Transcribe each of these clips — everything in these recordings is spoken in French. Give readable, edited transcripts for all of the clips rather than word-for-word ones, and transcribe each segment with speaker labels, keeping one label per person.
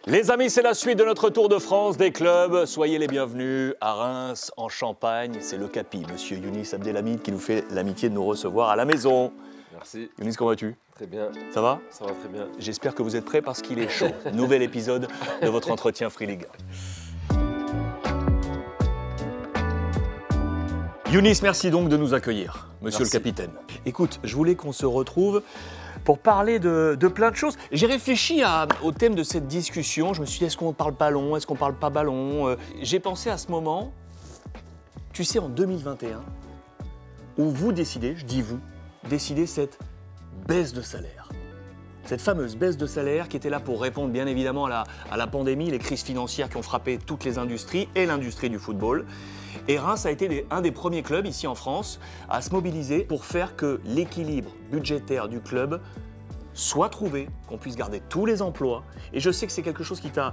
Speaker 1: Les amis, c'est la suite de notre Tour de France des clubs. Soyez les bienvenus à Reims, en Champagne. C'est le Capi, monsieur Younis Abdelhamid, qui nous fait l'amitié de nous recevoir à la maison.
Speaker 2: Merci.
Speaker 1: Younis, comment vas-tu?
Speaker 2: Très bien.
Speaker 1: Ça va?
Speaker 2: Ça va très bien.
Speaker 1: J'espère que vous êtes prêts parce qu'il est chaud. Nouvel épisode de votre entretien Free League. Younis, merci donc de nous accueillir, monsieur le capitaine. Écoute, je voulais qu'on se retrouve pour parler de plein de choses. J'ai réfléchi au thème de cette discussion. Je me suis dit, est-ce qu'on parle ballon? Est-ce qu'on parle pas ballon? J'ai pensé à ce moment, tu sais, en 2021, où vous décidez, je dis vous, décidez cette baisse de salaire. Cette fameuse baisse de salaire qui était là pour répondre bien évidemment à la pandémie, les crises financières qui ont frappé toutes les industries et l'industrie du football. Et Reims a été un des premiers clubs ici en France à se mobiliser pour faire que l'équilibre budgétaire du club soit trouvé, qu'on puisse garder tous les emplois. Et je sais que c'est quelque chose qui t'a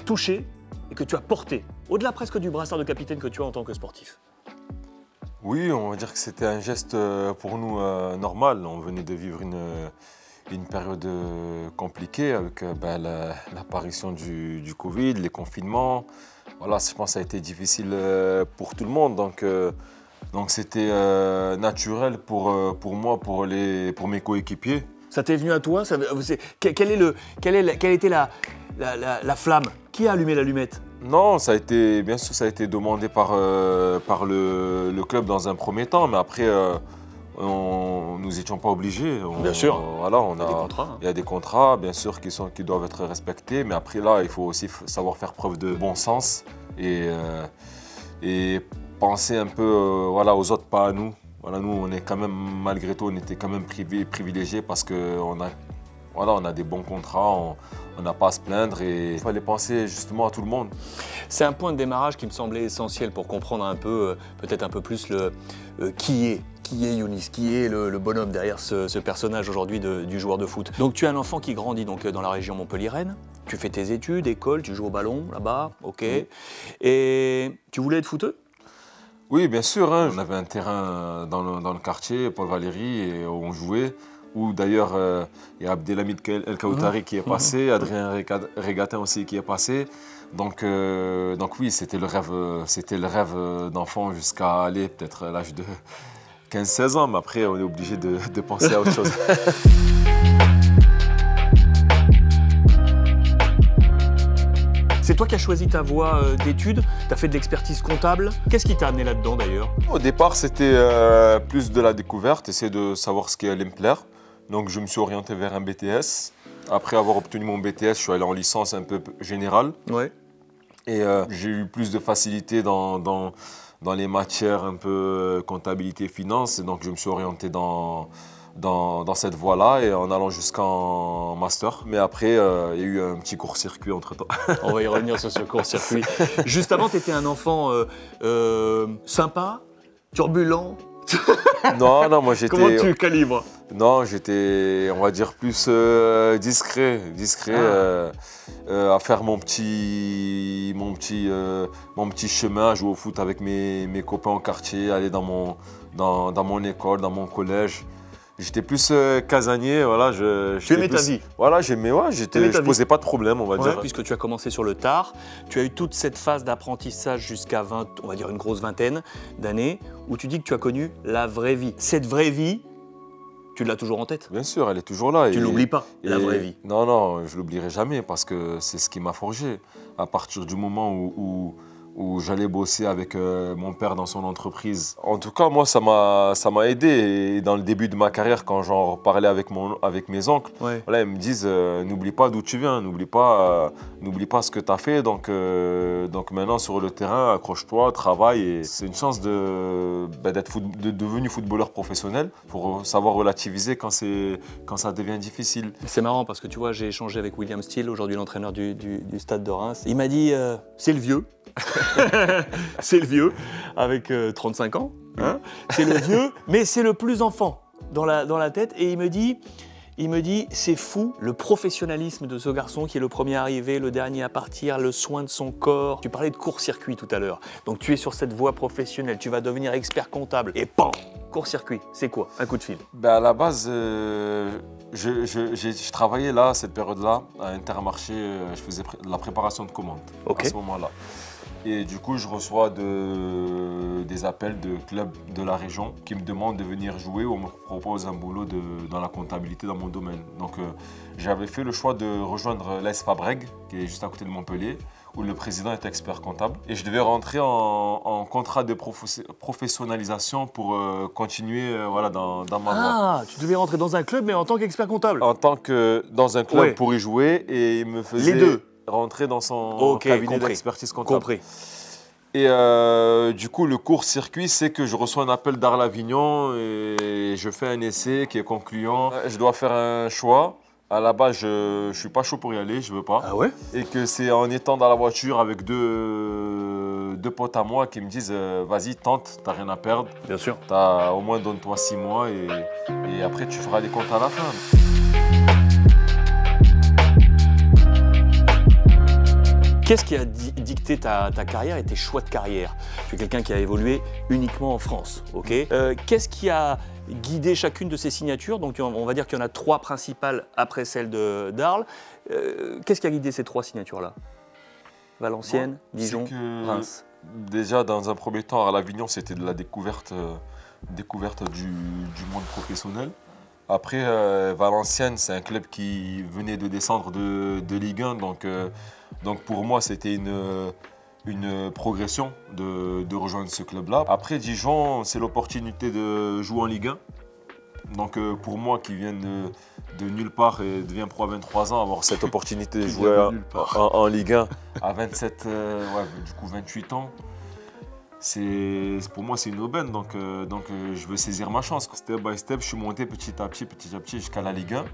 Speaker 1: touché et que tu as porté, au-delà presque du brassard de capitaine que tu as en tant que sportif.
Speaker 2: Oui, on va dire que c'était un geste pour nous normal. On venait de vivre une période compliquée avec l'apparition du Covid, les confinements. Voilà, je pense que ça a été difficile pour tout le monde. Donc c'était naturel pour moi, pour mes coéquipiers.
Speaker 1: Ça t'est venu à toi? Quelle était la flamme? Qui a allumé l'allumette?
Speaker 2: Non, bien sûr, ça a été demandé par le club dans un premier temps, mais après, nous n'étions pas obligés.
Speaker 1: Bien sûr.
Speaker 2: Voilà,
Speaker 1: Il
Speaker 2: y a des contrats, bien sûr, qui doivent être respectés, mais après, là, il faut aussi savoir faire preuve de bon sens et penser un peu voilà, aux autres, pas à nous. Voilà, nous, on est quand même, malgré tout, on était quand même privilégiés parce qu'on a des bons contrats, on n'a pas à se plaindre et il fallait penser justement à tout le monde.
Speaker 1: C'est un point de démarrage qui me semblait essentiel pour comprendre un peu, peut-être un peu plus qui est Younis, qui est le bonhomme derrière ce personnage aujourd'hui du joueur de foot. Donc tu es un enfant qui grandit donc, dans la région montpelliéraine, tu fais tes études, école, tu joues au ballon là-bas, ok. Oui. Et tu voulais être footeux?
Speaker 2: Oui, bien sûr. Hein. On avait un terrain dans le quartier, Paul Valéry, et où on jouait. Où d'ailleurs, il y a Abdelhamid El Kaoutari qui est passé, Adrien Régatin aussi qui est passé. Donc oui, c'était le rêve d'enfant jusqu'à aller peut-être à l'âge de 15-16 ans. Mais après, on est obligé de penser à autre chose.
Speaker 1: C'est toi qui as choisi ta voie d'études, tu as fait de l'expertise comptable. Qu'est-ce qui t'a amené là-dedans d'ailleurs?
Speaker 2: Au départ, c'était plus de la découverte, essayer de savoir ce qui allait me plaire. Donc je me suis orienté vers un BTS. Après avoir obtenu mon BTS, je suis allé en licence un peu générale.
Speaker 1: Ouais.
Speaker 2: Et j'ai eu plus de facilité dans les matières un peu comptabilité, finance. Et donc je me suis orienté dans cette voie-là et en allant jusqu'en master. Mais après, il y a eu un petit court-circuit entre-temps.
Speaker 1: On va y revenir sur ce court-circuit. Juste avant, tu étais un enfant sympa, turbulent.
Speaker 2: Non, moi j'étais...
Speaker 1: Comment tu calibres?
Speaker 2: Non, j'étais, on va dire, plus discret, à faire mon petit chemin, à jouer au foot avec mes copains au quartier, aller dans mon école, dans mon collège. J'étais plus casanier, voilà.
Speaker 1: Tu aimais ta vie?
Speaker 2: Voilà, je ne posais pas de problème, on va dire.
Speaker 1: Puisque tu as commencé sur le tard, tu as eu toute cette phase d'apprentissage jusqu'à on va dire une grosse vingtaine d'années, où tu dis que tu as connu la vraie vie. Cette vraie vie, tu l'as toujours en tête?
Speaker 2: Bien sûr, elle est toujours là.
Speaker 1: Tu ne l'oublies pas, la vraie vie?
Speaker 2: Non, je ne l'oublierai jamais parce que c'est ce qui m'a forgé. À partir du moment où j'allais bosser avec mon père dans son entreprise. En tout cas, moi, ça m'a aidé. Et dans le début de ma carrière, quand j'en parlais avec mes oncles,
Speaker 1: ouais.
Speaker 2: Voilà, ils me disent n'oublie pas d'où tu viens, n'oublie pas ce que tu as fait. Donc maintenant, sur le terrain, accroche-toi, travaille. Et c'est une chance d'être devenu footballeur professionnel pour savoir relativiser quand ça devient difficile.
Speaker 1: C'est marrant parce que tu vois, j'ai échangé avec William Steele, aujourd'hui l'entraîneur du Stade de Reims. Il m'a dit c'est le vieux. C'est le vieux, avec 35 ans. Hein, c'est le vieux, mais c'est le plus enfant dans la tête. Et il me dit, c'est fou, le professionnalisme de ce garçon qui est le premier arrivé, le dernier à partir, le soin de son corps. Tu parlais de court-circuit tout à l'heure. Donc tu es sur cette voie professionnelle, tu vas devenir expert comptable. Et pan, court-circuit, c'est quoi? Un coup de fil.
Speaker 2: À la base, Je travaillais là, cette période-là, à Intermarché, je faisais de la préparation de commandes à ce moment-là. Et du coup, je reçois des appels de clubs de la région qui me demandent de venir jouer ou me proposent un boulot dans la comptabilité dans mon domaine. Donc, j'avais fait le choix de rejoindre l'AS Fabrègues, qui est juste à côté de Montpellier, où le président est expert comptable. Et je devais rentrer en contrat de professionnalisation pour continuer voilà, dans ma voie.
Speaker 1: Ah, tu devais rentrer dans un club, mais en tant qu'expert comptable.
Speaker 2: En tant que dans un club pour y jouer, et il me faisait...
Speaker 1: Les deux.
Speaker 2: Rentrer dans son cabinet d'expertise comptable.
Speaker 1: Compris.
Speaker 2: Et du coup, le court-circuit, c'est que je reçois un appel d'Arles-Avignon et je fais un essai qui est concluant. Je dois faire un choix. À la base, je ne suis pas chaud pour y aller, je ne veux pas.
Speaker 1: Ah ouais?
Speaker 2: Et que c'est en étant dans la voiture avec deux potes à moi qui me disent vas-y, tente, t'as rien à perdre.
Speaker 1: Bien sûr.
Speaker 2: Au moins, donne-toi 6 mois et après, tu feras les comptes à la fin.
Speaker 1: Qu'est-ce qui a dicté ta carrière et tes choix de carrière? Tu es quelqu'un qui a évolué uniquement en France, ok? Qu'est-ce qui a guidé chacune de ces signatures? Donc on va dire qu'il y en a 3 principales après celle d'Arles. Qu'est-ce qui a guidé ces 3 signatures-là? Valenciennes, Dijon, Reims.
Speaker 2: Déjà, dans un premier temps, à l'Avignon, c'était de la découverte du monde professionnel. Après, Valenciennes, c'est un club qui venait de descendre de Ligue 1, donc pour moi, c'était une progression de rejoindre ce club-là. Après, Dijon, c'est l'opportunité de jouer en Ligue 1. Donc pour moi, qui viens de nulle part et devient pro à 23 ans, avoir cette opportunité de jouer en Ligue 1 à 27, du coup 28 ans, pour moi, c'est une aubaine. Donc je veux saisir ma chance. Step by step, je suis monté petit à petit jusqu'à la Ligue 1.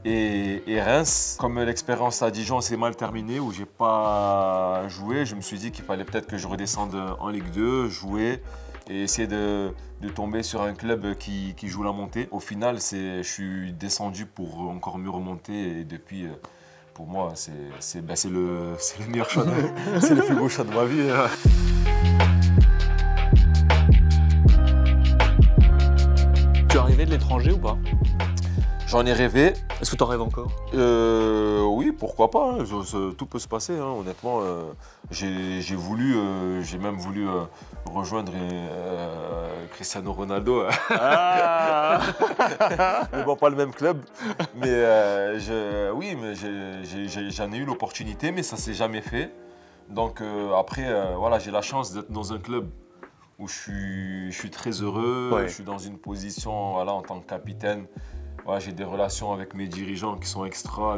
Speaker 2: Et Reims, comme l'expérience à Dijon s'est mal terminée, où je n'ai pas joué, je me suis dit qu'il fallait peut-être que je redescende en Ligue 2, jouer et essayer de tomber sur un club qui joue la montée. Au final, je suis descendu pour encore mieux remonter et depuis, pour moi, c'est le meilleur choix, c'est le plus beau choix de ma vie.
Speaker 1: Tu es arrivé de l'étranger ou pas?
Speaker 2: J'en ai rêvé.
Speaker 1: Est-ce que tu en rêves encore?
Speaker 2: Oui, pourquoi pas. Hein. Tout peut se passer. Hein. Honnêtement, j'ai même voulu rejoindre Cristiano Ronaldo.
Speaker 1: Ah
Speaker 2: Mais bon, pas le même club. Mais oui, mais j'en ai eu l'opportunité, mais ça s'est jamais fait. Donc après, voilà, j'ai la chance d'être dans un club où je suis très heureux.
Speaker 1: Ouais.
Speaker 2: Je suis dans une position, voilà, en tant que capitaine. Ouais, j'ai des relations avec mes dirigeants qui sont extra,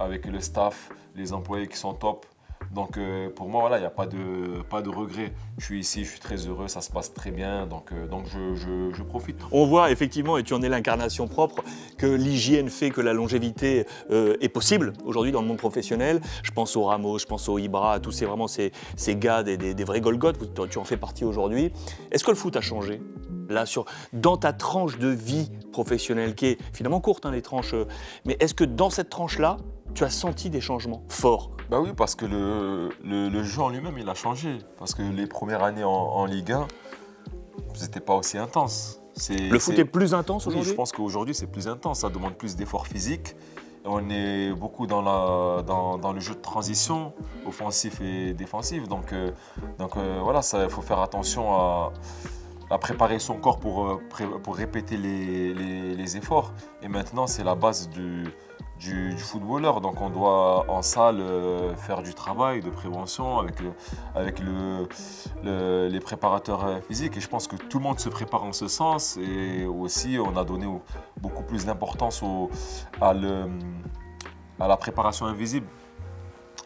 Speaker 2: avec le staff, les employés qui sont top. Donc pour moi, voilà, il n'y a pas de regret. Je suis ici, je suis très heureux, ça se passe très bien, donc je profite.
Speaker 1: On voit effectivement, et tu en es l'incarnation propre, que l'hygiène fait que la longévité est possible aujourd'hui dans le monde professionnel. Je pense au Ramos, je pense au Ibra, à tous ces gars, des vrais Golgoth, tu en fais partie aujourd'hui. Est-ce que le foot a changé là, dans ta tranche de vie professionnelle, qui est finalement courte, hein, les tranches, mais est-ce que dans cette tranche-là, tu as senti des changements forts?
Speaker 2: Bah oui, parce que le jeu en lui-même, il a changé. Parce que les premières années en Ligue 1, c'était pas aussi intense.
Speaker 1: Le foot est plus intense aujourd'hui?
Speaker 2: Oui, je pense qu'aujourd'hui, c'est plus intense. Ça demande plus d'efforts physiques. Et on est beaucoup dans le jeu de transition, offensif et défensif. Donc voilà, il faut faire attention à préparer son corps pour répéter les efforts. Et maintenant, c'est la base du footballeur. Donc on doit en salle faire du travail de prévention avec les préparateurs physiques. Et je pense que tout le monde se prépare en ce sens. Et aussi, on a donné beaucoup plus d'importance à la préparation invisible.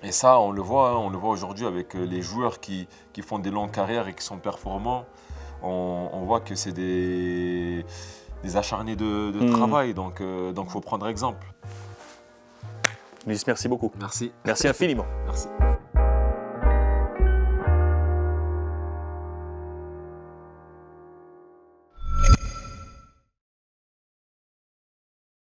Speaker 2: Et ça, on le voit aujourd'hui avec les joueurs qui font des longues carrières et qui sont performants. On voit que c'est des acharnés de travail, donc il faut prendre exemple.
Speaker 1: Luis, merci beaucoup.
Speaker 2: Merci.
Speaker 1: Merci infiniment.
Speaker 2: Merci.